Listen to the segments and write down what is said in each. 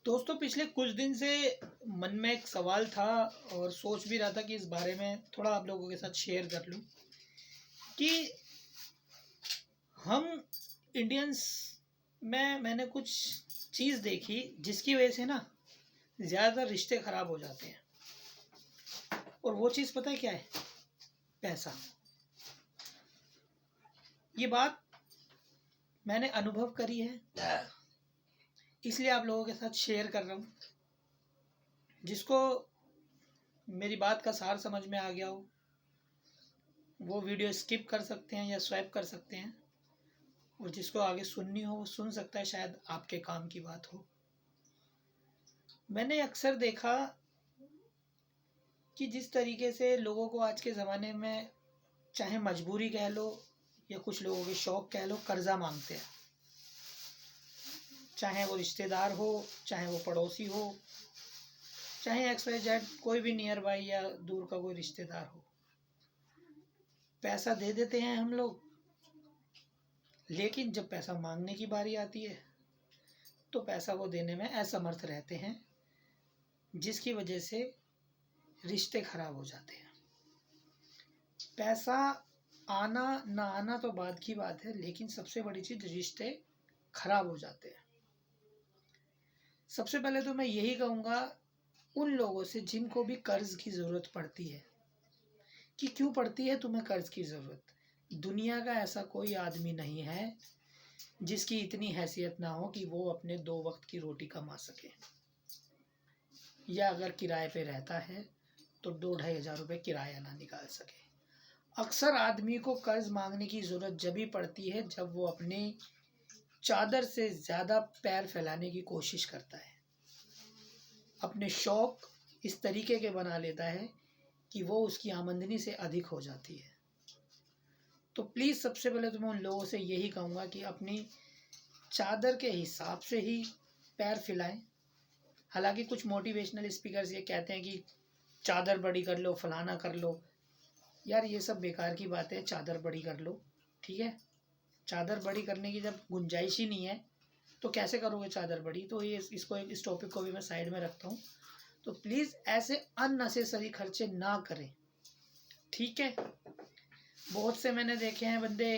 दोस्तों, पिछले कुछ दिन से मन में एक सवाल था और सोच भी रहा था कि इस बारे में थोड़ा आप लोगों के साथ शेयर कर लूं कि हम इंडियंस में मैंने कुछ चीज़ देखी जिसकी वजह से ना ज़्यादातर रिश्ते ख़राब हो जाते हैं। और वो चीज़ पता है क्या है? पैसा। ये बात मैंने अनुभव करी है, इसलिए आप लोगों के साथ शेयर कर रहा हूँ। जिसको मेरी बात का सार समझ में आ गया हो वो वीडियो स्किप कर सकते हैं या स्वैप कर सकते हैं, और जिसको आगे सुननी हो वो सुन सकता है, शायद आपके काम की बात हो। मैंने अक्सर देखा कि जिस तरीके से लोगों को आज के ज़माने में, चाहे मजबूरी कह लो या कुछ लोगों के शौक कह लो, कर्जा मांगते हैं। चाहे वो रिश्तेदार हो, चाहे वो पड़ोसी हो, चाहे XYZ कोई भी नियर बाई या दूर का कोई रिश्तेदार हो, पैसा दे देते हैं हम लोग। लेकिन जब पैसा मांगने की बारी आती है तो पैसा वो देने में असमर्थ रहते हैं, जिसकी वजह से रिश्ते खराब हो जाते हैं। पैसा आना ना आना तो बाद की बात है, लेकिन सबसे बड़ी चीज़ रिश्ते खराब हो जाते हैं। सबसे पहले तो मैं यही कहूँगा उन लोगों से जिनको भी कर्ज की ज़रूरत पड़ती है, कि क्यों पड़ती है तुम्हें कर्ज की ज़रूरत। दुनिया का ऐसा कोई आदमी नहीं है जिसकी इतनी हैसियत ना हो कि वो अपने 2 वक्त की रोटी कमा सके, या अगर किराए पे रहता है तो 2-2.5 हज़ार रुपये किराया ना निकाल सके। अक्सर आदमी को कर्ज मांगने की ज़रूरत जब भी पड़ती है जब वो अपने चादर से ज़्यादा पैर फैलाने की कोशिश करता है, अपने शौक इस तरीके के बना लेता है कि वो उसकी आमदनी से अधिक हो जाती है। तो प्लीज़ सबसे पहले तो मैं उन लोगों से यही कहूँगा कि अपनी चादर के हिसाब से ही पैर फैलाएं। हालांकि कुछ मोटिवेशनल स्पीकर्स ये कहते हैं कि चादर बड़ी कर लो, फलाना कर लो। यार ये सब बेकार की बात है। चादर बड़ी कर लो, ठीक है। चादर बड़ी करने की जब गुंजाइश ही नहीं है तो कैसे करोगे चादर बड़ी। तो ये इस टॉपिक को भी मैं साइड में रखता हूँ। तो प्लीज़ ऐसे अननेसेसरी खर्चे ना करें, ठीक है। बहुत से मैंने देखे हैं बंदे,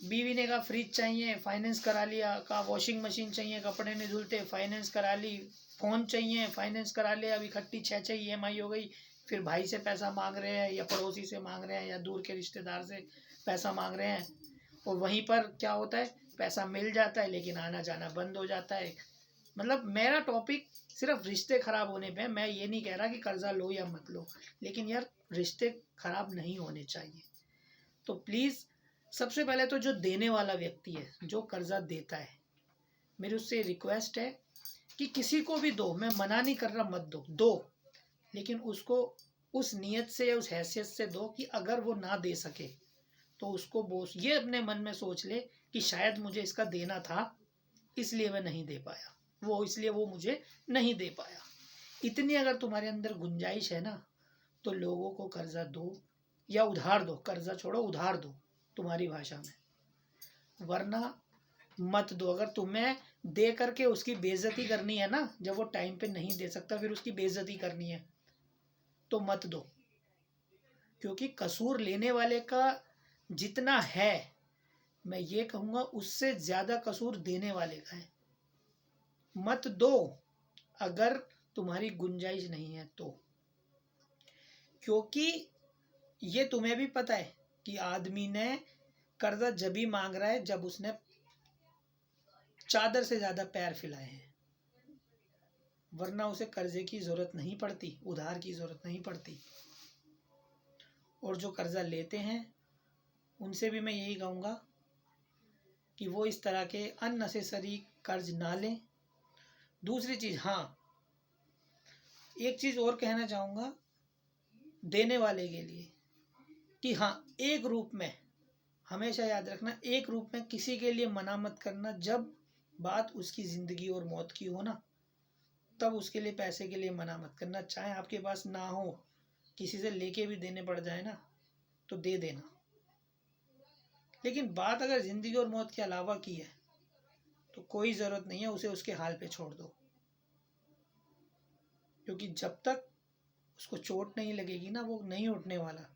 बीवी ने कहा फ्रिज चाहिए, फाइनेंस करा लिया, कहा वॉशिंग मशीन चाहिए, कपड़े नहीं धुलते, फाइनेंस करा ली, फ़ोन चाहिए, फाइनेंस करा लिया, अभी इकट्ठी 6 EMI हो गई। फिर भाई से पैसा मांग रहे हैं या पड़ोसी से मांग रहे हैं या दूर के रिश्तेदार से पैसा मांग रहे हैं, और वहीं पर क्या होता है, पैसा मिल जाता है लेकिन आना जाना बंद हो जाता है। मतलब मेरा टॉपिक सिर्फ रिश्ते ख़राब होने पे। मैं ये नहीं कह रहा कि कर्जा लो या मत लो, लेकिन यार रिश्ते ख़राब नहीं होने चाहिए। तो प्लीज़ सबसे पहले तो जो देने वाला व्यक्ति है, जो कर्जा देता है, मेरी उससे रिक्वेस्ट है कि किसी को भी दो, मैं मना नहीं कर रहा, मत दो, दो, लेकिन उसको उस नीयत से या उस हैसियत से दो कि अगर वो ना दे सके तो उसको बोस ये अपने मन में सोच ले कि शायद मुझे इसका देना था, इसलिए मैं नहीं दे पाया, इसलिए वो मुझे नहीं दे पाया। इतनी अगर तुम्हारे अंदर गुंजाइश है ना, तो लोगों को कर्जा दो या उधार दो। कर्जा छोड़ो, उधार दो तुम्हारी भाषा में, वरना मत दो। अगर तुम्हें दे करके उसकी बेइज्जती करनी है ना, जब वो टाइम पे नहीं दे सकता फिर उसकी बेइज्जती करनी है, तो मत दो। क्योंकि कसूर लेने वाले का जितना है, मैं ये कहूँगा उससे ज़्यादा कसूर देने वाले का है। मत दो अगर तुम्हारी गुंजाइश नहीं है तो। क्योंकि ये तुम्हें भी पता है कि आदमी ने कर्जा जब भी मांग रहा है जब उसने चादर से ज़्यादा पैर फैलाए हैं, वरना उसे कर्जे की ज़रूरत नहीं पड़ती, उधार की ज़रूरत नहीं पड़ती। और जो कर्जा लेते हैं उनसे भी मैं यही कहूँगा कि वो इस तरह के अननेसेसरी कर्ज ना लें। दूसरी चीज़, हाँ एक चीज़ और कहना चाहूँगा देने वाले के लिए, कि हाँ एक रूप में हमेशा याद रखना, एक रूप में किसी के लिए मना मत करना। जब बात उसकी ज़िंदगी और मौत की हो ना, तब उसके लिए पैसे के लिए मना मत करना। चाहे आपके पास ना हो, किसी से लेके भी देने पड़ जाए ना, तो दे देना। लेकिन बात अगर ज़िंदगी और मौत के अलावा की है तो कोई ज़रूरत नहीं है, उसे उसके हाल पे छोड़ दो, क्योंकि जब तक उसको चोट नहीं लगेगी ना वो नहीं उठने वाला।